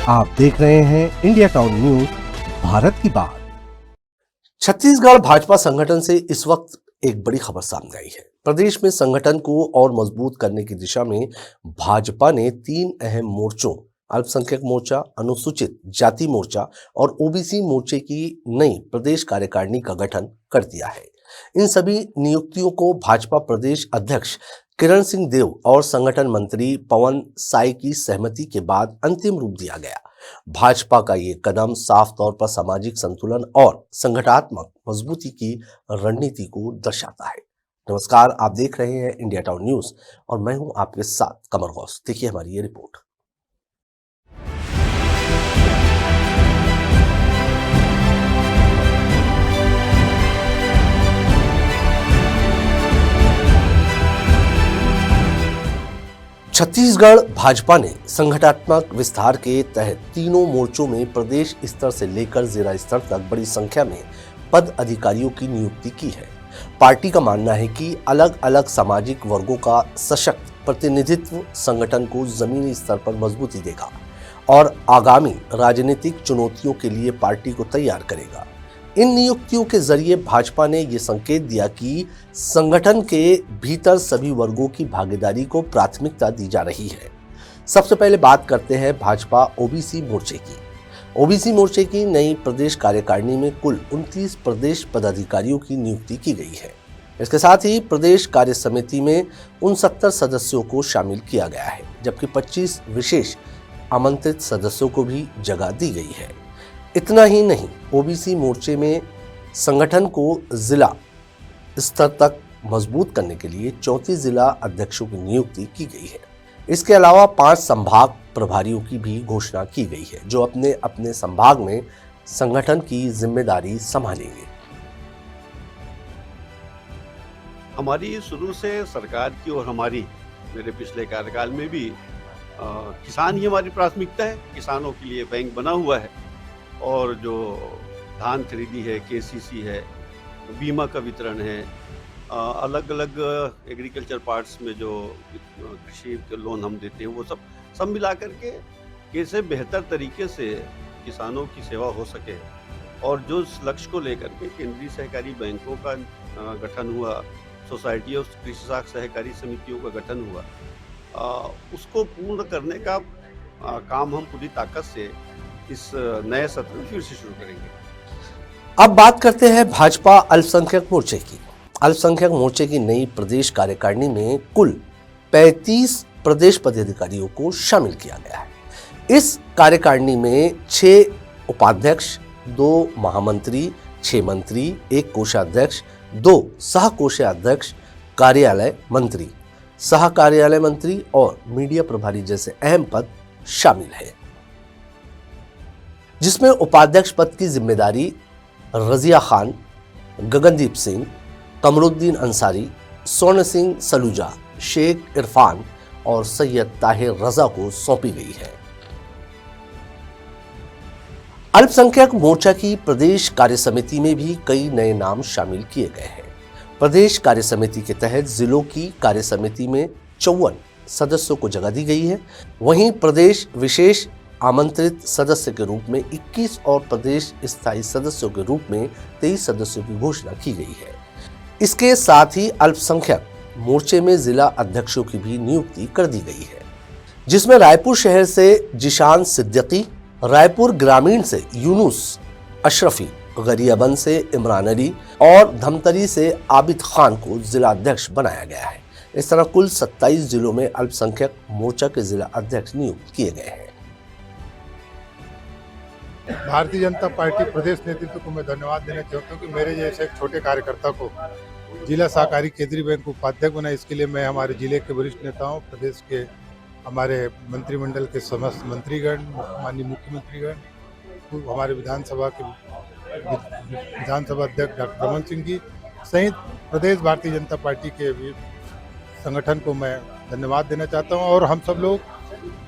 आप देख रहे हैं इंडिया टाउन न्यूज, भारत की बात। छत्तीसगढ़ भाजपा संगठन से इस वक्त एक बड़ी खबर सामने आई है। प्रदेश में संगठन को और मजबूत करने की दिशा में भाजपा ने 3 अहम मोर्चों, अल्पसंख्यक मोर्चा, अनुसूचित जाति मोर्चा और ओबीसी मोर्चे की नई प्रदेश कार्यकारिणी का गठन कर दिया है। इन सभी नियुक्तियों को भाजपा प्रदेश अध्यक्ष किरण सिंह देव और संगठन मंत्री पवन साय की सहमति के बाद अंतिम रूप दिया गया। भाजपा का ये कदम साफ तौर पर सामाजिक संतुलन और संगठनात्मक मजबूती की रणनीति को दर्शाता है। नमस्कार, आप देख रहे हैं इंडिया टाउन न्यूज और मैं हूं आपके साथ कमर गौस। देखिए हमारी ये रिपोर्ट। छत्तीसगढ़ भाजपा ने संगठनात्मक विस्तार के तहत तीनों मोर्चों में प्रदेश स्तर से लेकर जिला स्तर तक बड़ी संख्या में पद अधिकारियों की नियुक्ति की है। पार्टी का मानना है कि अलग अलग सामाजिक वर्गों का सशक्त प्रतिनिधित्व संगठन को जमीनी स्तर पर मजबूती देगा और आगामी राजनीतिक चुनौतियों के लिए पार्टी को तैयार करेगा। इन नियुक्तियों के जरिए भाजपा ने ये संकेत दिया कि संगठन के भीतर सभी वर्गों की भागीदारी को प्राथमिकता दी जा रही है। सबसे पहले बात करते हैं भाजपा ओबीसी मोर्चे की। ओबीसी मोर्चे की नई प्रदेश कार्यकारिणी में कुल 29 प्रदेश पदाधिकारियों की नियुक्ति की गई है। इसके साथ ही प्रदेश कार्य समिति में 69 सदस्यों को शामिल किया गया है, जबकि 25 विशेष आमंत्रित सदस्यों को भी जगह दी गई है। इतना ही नहीं, ओबीसी मोर्चे में संगठन को जिला स्तर तक मजबूत करने के लिए 34 जिला अध्यक्षों की नियुक्ति की गई है। इसके अलावा 5 संभाग प्रभारियों की भी घोषणा की गई है, जो अपने अपने संभाग में संगठन की जिम्मेदारी संभालेंगे। हमारी शुरू से सरकार की और हमारी मेरे पिछले कार्यकाल में भी किसान ही हमारी प्राथमिकता है। किसानों के लिए बैंक बना हुआ है और जो धान खरीदी है, केसीसी है, बीमा का वितरण है, अलग अलग एग्रीकल्चर पार्ट्स में जो कृषि के लोन हम देते हैं, वो सब मिला करके कैसे बेहतर तरीके से किसानों की सेवा हो सके और जो इस लक्ष्य को लेकर के केंद्रीय सहकारी बैंकों का गठन हुआ, सोसाइटी और कृषि साख सहकारी समितियों का गठन हुआ, उसको पूर्ण करने का काम हम पूरी ताकत से इस नए सत्र में फिर से शुरू करेंगे। अब बात करते हैं भाजपा अल्पसंख्यक मोर्चे की। अल्पसंख्यक मोर्चे की नई प्रदेश कार्यकारिणी में कुल 35 प्रदेश पदाधिकारियों को शामिल किया गया है। इस कार्यकारिणी में 6 उपाध्यक्ष, 2 महामंत्री, 6 मंत्री, 1 कोषाध्यक्ष, 2 सह कोषाध्यक्ष, कार्यालय मंत्री, सह कार्यालय मंत्री और मीडिया प्रभारी जैसे अहम पद शामिल है, जिसमें उपाध्यक्ष पद की जिम्मेदारी रजिया खान, गगनदीप सिंह, कमरुद्दीन अंसारी, स्वर्ण सिंह सलूजा, शेख इरफान और सैयद ताहिर रजा को सौंपी गई है। अल्पसंख्यक मोर्चा की प्रदेश कार्य समिति में भी कई नए नाम शामिल किए गए हैं। प्रदेश कार्य समिति के तहत जिलों की कार्य समिति में 54 सदस्यों को जगह दी गई है। वहीं प्रदेश विशेष आमंत्रित सदस्य के रूप में 21 और प्रदेश स्थायी सदस्यों के रूप में 23 सदस्यों की घोषणा की गई है। इसके साथ ही अल्पसंख्यक मोर्चे में जिला अध्यक्षों की भी नियुक्ति कर दी गई है, जिसमें रायपुर शहर से जिशान सिद्दीकी, रायपुर ग्रामीण से यूनुस अशरफी, गरियाबंद से इमरान अली और धमतरी से आबिद खान को जिला अध्यक्ष बनाया गया है। इस तरह कुल 27 जिलों में अल्पसंख्यक मोर्चा के जिला अध्यक्ष नियुक्त किए गए हैं। भारतीय जनता पार्टी प्रदेश नेतृत्व को मैं धन्यवाद देना चाहता हूँ कि मेरे जैसे एक छोटे कार्यकर्ता को जिला सहकारी केंद्रीय बैंक उपाध्यक्ष बना। इसके लिए मैं हमारे जिले के वरिष्ठ नेताओं, प्रदेश के हमारे मंत्रिमंडल के समस्त मंत्रीगण, माननीय मुख्यमंत्रीगण, हमारे विधानसभा अध्यक्ष डॉक्टर रमन सिंह जी सहित प्रदेश भारतीय जनता पार्टी के संगठन को मैं धन्यवाद देना चाहता हूँ। और हम सब लोग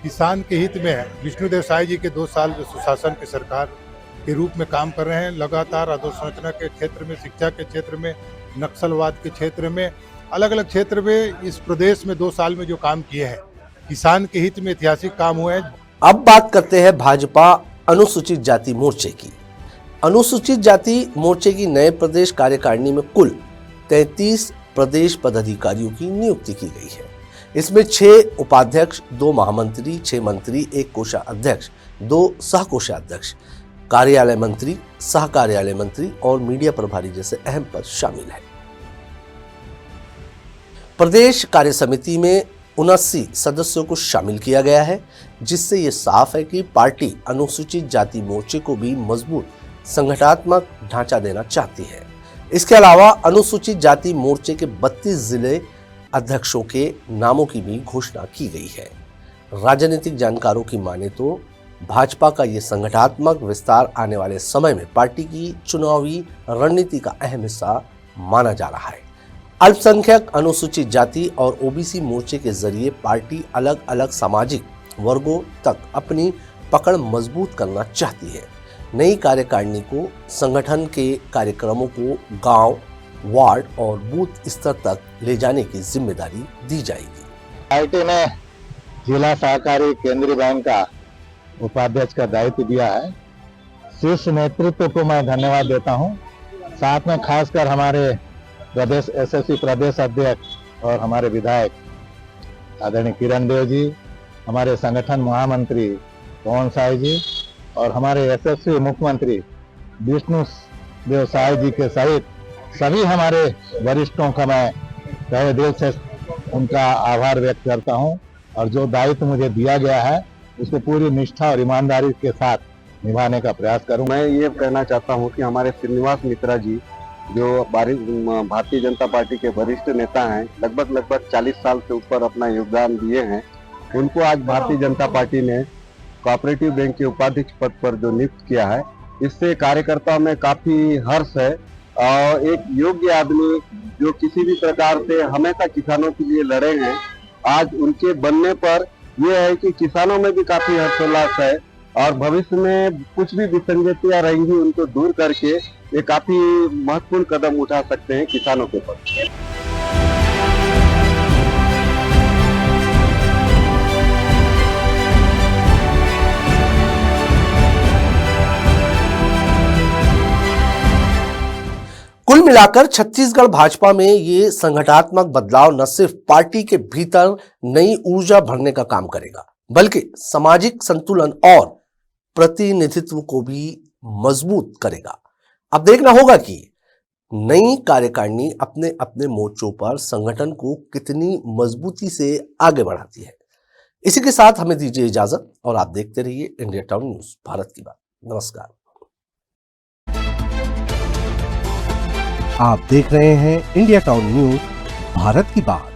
किसान के हित में विष्णुदेव साय जी के 2 साल जो सुशासन की सरकार के रूप में काम कर रहे हैं, लगातार अधोसंरचना के क्षेत्र में, शिक्षा के क्षेत्र में, नक्सलवाद के क्षेत्र में, अलग अलग क्षेत्र में इस प्रदेश में 2 साल में जो काम किए हैं, किसान के हित में ऐतिहासिक काम हुए हैं। अब बात करते हैं भाजपा अनुसूचित जाति मोर्चे की। अनुसूचित जाति मोर्चे की नए प्रदेश कार्यकारिणी में कुल 33 प्रदेश पदाधिकारियों की नियुक्ति की गई है। इसमें 6 उपाध्यक्ष, 2 महामंत्री, 6 मंत्री, 1 कोषाध्यक्ष, 2 सहकोषाध्यक्ष, कार्यालय मंत्री, सह कार्यालय मंत्री और मीडिया प्रभारी जैसे अहम पद शामिल हैं। प्रदेश कार्य समिति में 79 सदस्यों को शामिल किया गया है, जिससे ये साफ है कि पार्टी अनुसूचित जाति मोर्चे को भी मजबूत संगठनात्मक ढांचा देना चाहती है। इसके अलावा अनुसूचित जाति मोर्चे के 32 जिले अध्यक्षों के नामों की भी घोषणा की गई है। राजनीतिक जानकारों की माने तो भाजपा का ये संगठनात्मक विस्तार आने वाले समय में पार्टी की चुनावी रणनीति का अहम हिस्सा माना जा रहा है। अल्पसंख्यक, अनुसूचित जाति और ओबीसी मोर्चे के जरिए पार्टी अलग अलग सामाजिक वर्गों तक अपनी पकड़ मजबूत करना चाहती है। नई कार्यकारिणी को संगठन के कार्यक्रमों को गांव, वार्ड और बूथ स्तर तक ले जाने की जिम्मेदारी दी जाएगी। पार्टी ने जिला सहकारी केंद्रीय बैंक का उपाध्यक्ष का दायित्व दिया है। शीर्ष नेतृत्व को मैं धन्यवाद देता हूं। साथ में खासकर हमारे प्रदेश एसएससी प्रदेश अध्यक्ष और हमारे विधायक आदरणीय किरण देव जी, हमारे संगठन महामंत्री पवन साय जी और हमारे एसएससी मुख्यमंत्री विष्णु देव साय जी के सहित सभी हमारे वरिष्ठों का मैं तहे दिल से उनका आभार व्यक्त करता हूं और जो दायित्व मुझे दिया गया है उसको पूरी निष्ठा और ईमानदारी के साथ निभाने का प्रयास करूं। मैं ये कहना चाहता हूं कि हमारे श्रीनिवास मित्रा जी जो भारतीय जनता पार्टी के वरिष्ठ नेता हैं, लगभग 40 साल से ऊपर अपना योगदान दिए हैं, उनको आज भारतीय जनता पार्टी ने कोऑपरेटिव बैंक के उपाध्यक्ष पद पर जो नियुक्त किया है, इससे कार्यकर्ताओं में काफी हर्ष है। और एक योग्य आदमी जो किसी भी प्रकार से हमेशा किसानों के लिए लड़े हैं, आज उनके बनने पर यह है कि किसानों में भी काफी हर्षोल्लास है और भविष्य में कुछ भी विसंगतियां रहेंगी उनको दूर करके ये काफी महत्वपूर्ण कदम उठा सकते हैं किसानों के प्रति। कुल मिलाकर छत्तीसगढ़ भाजपा में ये संगठनात्मक बदलाव न सिर्फ पार्टी के भीतर नई ऊर्जा भरने का काम करेगा, बल्कि सामाजिक संतुलन और प्रतिनिधित्व को भी मजबूत करेगा। अब देखना होगा कि नई कार्यकारिणी अपने अपने मोर्चों पर संगठन को कितनी मजबूती से आगे बढ़ाती है। इसी के साथ हमें दीजिए इजाजत और आप देखते रहिए इंडिया टाउन न्यूज, भारत की बात। नमस्कार। आप देख रहे हैं इंडिया टाउन न्यूज, भारत की बात।